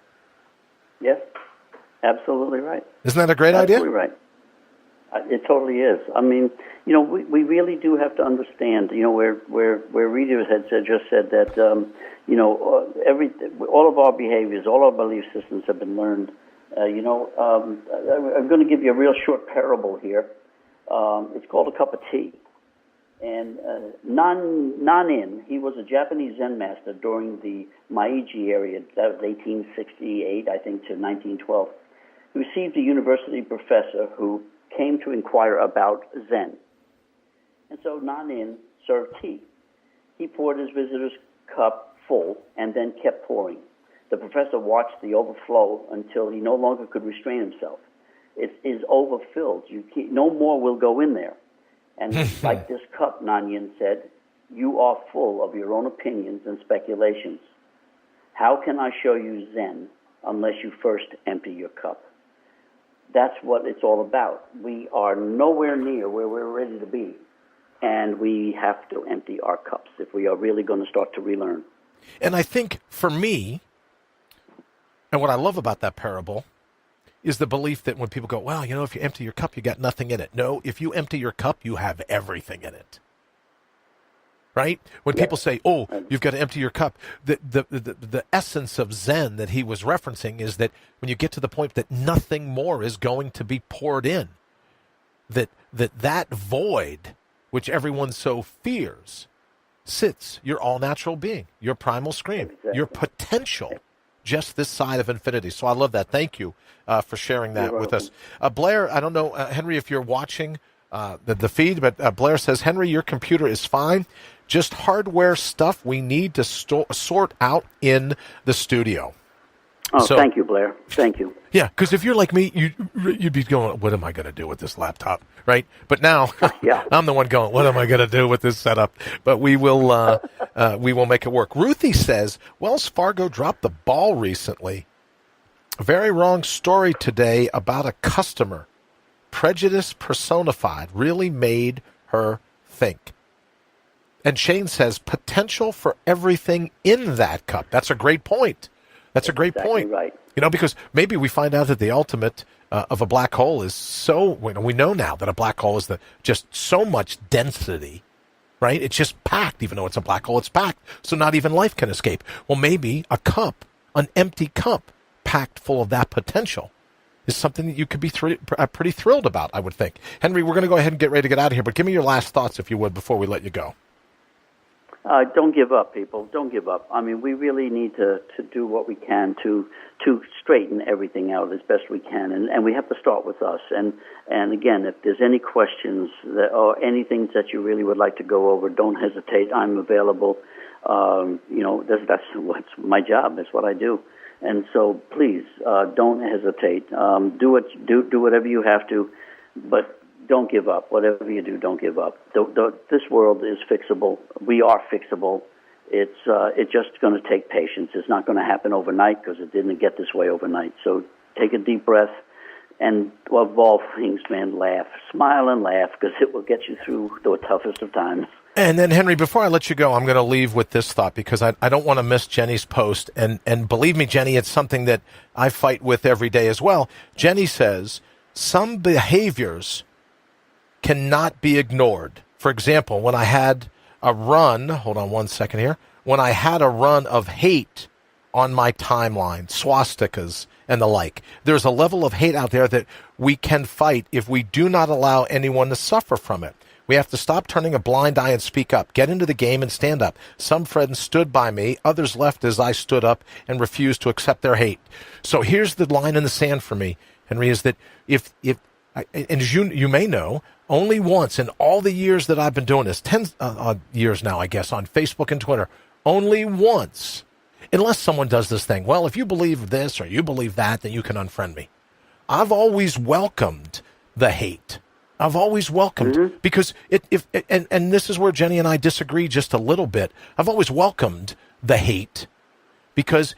Yes, absolutely right. Isn't that a great idea? Absolutely right. It totally is. I mean, we really do have to understand, where readers had just said that, all of our behaviors, all our belief systems have been learned. I'm going to give you a real short parable here. It's called A Cup of Tea. And Nanin, he was a Japanese Zen master during the Meiji era. That was 1868, I think, to 1912. He received a university professor who came to inquire about Zen. And so Nanin served tea. He poured his visitor's cup full and then kept pouring. The professor watched the overflow until he no longer could restrain himself. It is overfilled. No more will go in there. And like this cup, Nanyan said, you are full of your own opinions and speculations. How can I show you Zen unless you first empty your cup? That's what it's all about. We are nowhere near where we're ready to be, and we have to empty our cups if we are really going to start to relearn. And I think for me, and what I love about that parable, is the belief that when people go, well, if you empty your cup, you got nothing in it. No, if you empty your cup, you have everything in it. Right? When people say, oh, you've got to empty your cup, the essence of Zen that he was referencing is that when you get to the point that nothing more is going to be poured in, that void, which everyone so fears, sits your all-natural being, your primal scream, your potential, just this side of infinity. So I love that. Thank you for sharing that with us. Blair, I don't know, Henry, if you're watching the feed, but Blair says, Henry, your computer is fine. Just hardware stuff we need to sort out in the studio. Oh, so, thank you, Blair. Thank you. Yeah, because if you're like me, you'd be going, what am I going to do with this laptop, right? But now I'm the one going, what am I going to do with this setup? But we will make it work. Ruthie says, Wells Fargo dropped the ball recently. A very wrong story today about a customer. Prejudice personified really made her think. And Shane says, potential for everything in that cup. That's a great point. That's a great point. Right. Because maybe we find out that the ultimate of a black hole is so, we know now that a black hole is just so much density, right? It's just packed. Even though it's a black hole, it's packed. So not even life can escape. Well, maybe a cup, an empty cup packed full of that potential is something that you could be pretty thrilled about, I would think. Henry, we're going to go ahead and get ready to get out of here, but give me your last thoughts, if you would, before we let you go. Don't give up, people. Don't give up. I mean, we really need to do what we can to straighten everything out as best we can, and we have to start with us. And again, if there's any questions or anything that you really would like to go over, don't hesitate. I'm available. That's what's my job. That's what I do. And so, please don't hesitate. Do whatever you have to, but don't give up. Whatever you do, don't give up. This world is fixable. We are fixable. It's just going to take patience. It's not going to happen overnight because it didn't get this way overnight. So take a deep breath, and of all things, man, laugh. Smile and laugh, because it will get you through the toughest of times. And then, Henry, before I let you go, I'm going to leave with this thought, because I don't want to miss Jenny's post. And believe me, Jenny, it's something that I fight with every day as well. Jenny says, some behaviors cannot be ignored. For example, when I had a run, hold on one second here, when I had a run of hate on my timeline, swastikas and the like, there's a level of hate out there that we can fight if we do not allow anyone to suffer from it. We have to stop turning a blind eye and speak up. Get into the game and stand up. Some friends stood by me. Others left as I stood up and refused to accept their hate. So here's the line in the sand for me, Henry, is that if and as you may know, only once in all the years that I've been doing this, 10 years now, I guess, on Facebook and Twitter, only once, unless someone does this thing, well, if you believe this or you believe that, then you can unfriend me. I've always welcomed the hate. I've always welcomed, because and this is where Jenny and I disagree just a little bit. I've always welcomed the hate because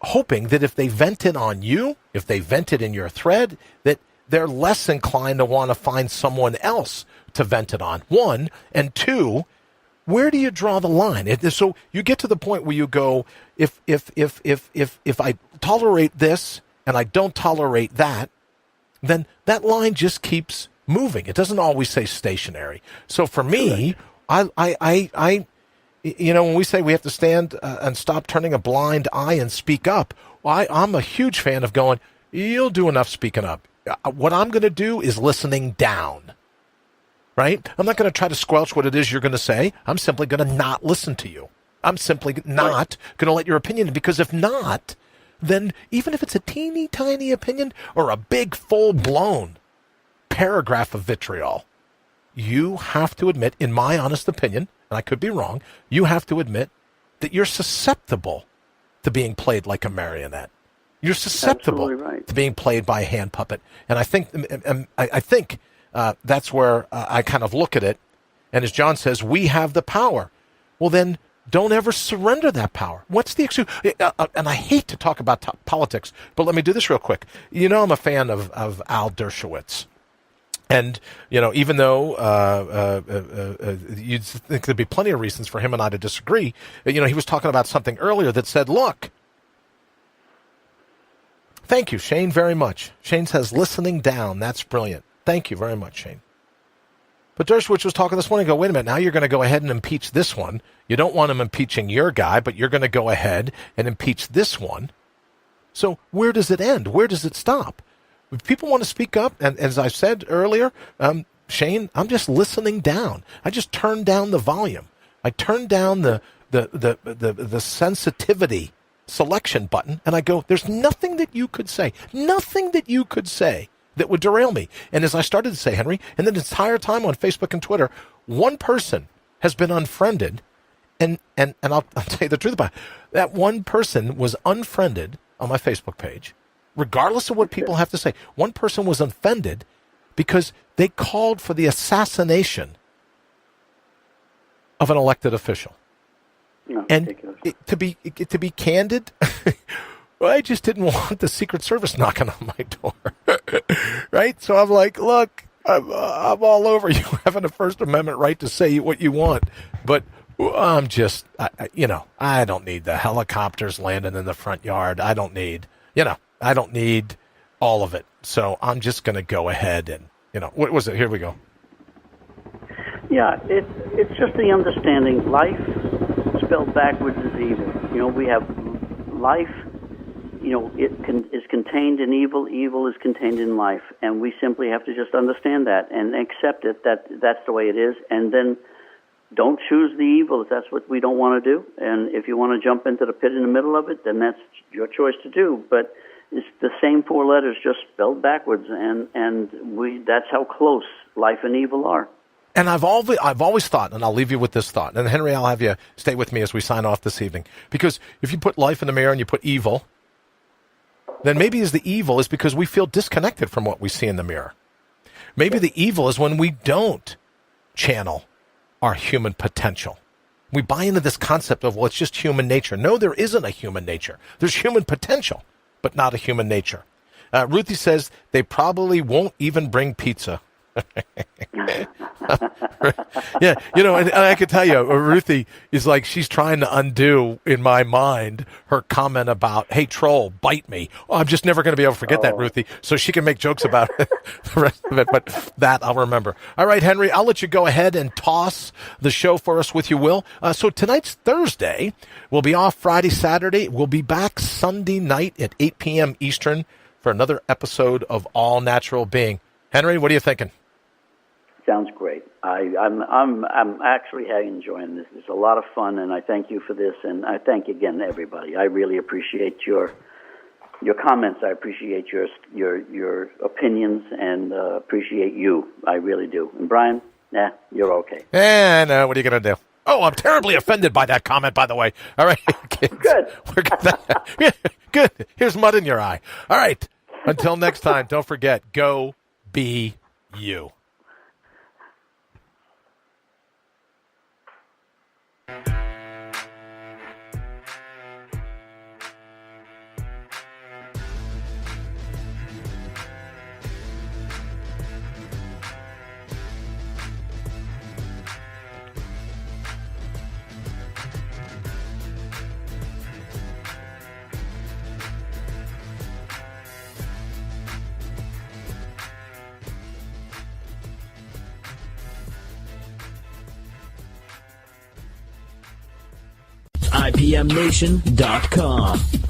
hoping that if they vented on you, if they vented in your thread, that they're less inclined to want to find someone else to vent it on. One, and two, where do you draw the line? So you get to the point where you go, if I tolerate this and I don't tolerate that, then that line just keeps moving. It doesn't always stay stationary. So for me, I when we say we have to stand and stop turning a blind eye and speak up, I'm a huge fan of going, you'll do enough speaking up. What I'm going to do is listening down, right? I'm not going to try to squelch what it is you're going to say. I'm simply going to not listen to you. I'm simply not going to let your opinion in, because if not, then even if it's a teeny tiny opinion or a big full-blown paragraph of vitriol, you have to admit, in my honest opinion, and I could be wrong, you have to admit that you're susceptible to being played like a marionette. You're susceptible to being played by a hand puppet. And I think that's where I kind of look at it. And as John says, we have the power. Well, then don't ever surrender that power. What's the excuse? And I hate to talk about politics, but let me do this real quick. You know, I'm a fan of Al Dershowitz. And, even though you'd think there'd be plenty of reasons for him and I to disagree, he was talking about something earlier that said, look, thank you, Shane, very much. Shane says, listening down. That's brilliant. Thank you very much, Shane. But Dershowitz was talking this morning, wait a minute, now you're going to go ahead and impeach this one. You don't want him impeaching your guy, but you're going to go ahead and impeach this one. So where does it end? Where does it stop? If people want to speak up, and as I said earlier, Shane, I'm just listening down. I just turn down the volume. I turn down the sensitivity selection button, and I go, there's nothing that you could say that would derail me. And as I started to say, Henry, and the entire time on Facebook and Twitter, one person has been unfriended, and I'll tell you the truth about it. That one person was unfriended on my Facebook page, regardless of what people have to say. One person was offended because they called for the assassination of an elected official. No, and to be candid, I just didn't want the Secret Service knocking on my door, right? So I'm like, look, I'm all over you having a First Amendment right to say what you want, but I'm just, I don't need the helicopters landing in the front yard. I don't need all of it. So I'm just going to go ahead and, what was it? Here we go. Yeah, it's just the understanding. Life spelled backwards is evil. We have life. Is contained in evil. Evil is contained in life, and we simply have to just understand that and accept it. That's the way it is, and then don't choose the evil if that's what we don't want to do. And if you want to jump into the pit in the middle of it, then that's your choice to do. But it's the same four letters just spelled backwards, and that's how close life and evil are. And I've always thought, and I'll leave you with this thought, and Henry, I'll have you stay with me as we sign off this evening, because if you put life in the mirror and you put evil, then maybe the evil is because we feel disconnected from what we see in the mirror. Maybe the evil is when we don't channel our human potential. We buy into this concept of, well, it's just human nature. No, there isn't a human nature. There's human potential, but not a human nature. Ruthie says they probably won't even bring pizza. Yeah, and I can tell you, Ruthie is like, she's trying to undo in my mind her comment about, hey, troll, bite me. Oh, I'm just never going to be able to forget that, Ruthie, so she can make jokes about it, the rest of it, but that I'll remember. All right, Henry, I'll let you go ahead and toss the show for us with you, Will. So tonight's Thursday. We'll be off Friday, Saturday. We'll be back Sunday night at 8 p.m. Eastern for another episode of All Natural Being. Henry, what are you thinking? Sounds great. I'm actually enjoying this. It's a lot of fun, and I thank you for this, and I thank again everybody. I really appreciate your comments. I appreciate your opinions, and appreciate you. I really do. And Brian, you're okay. And what are you going to do? Oh, I'm terribly offended by that comment, by the way. All right. Kids. Good. Good. Here's mud in your eye. All right. Until next time, don't forget, go be you. IPMNation.com.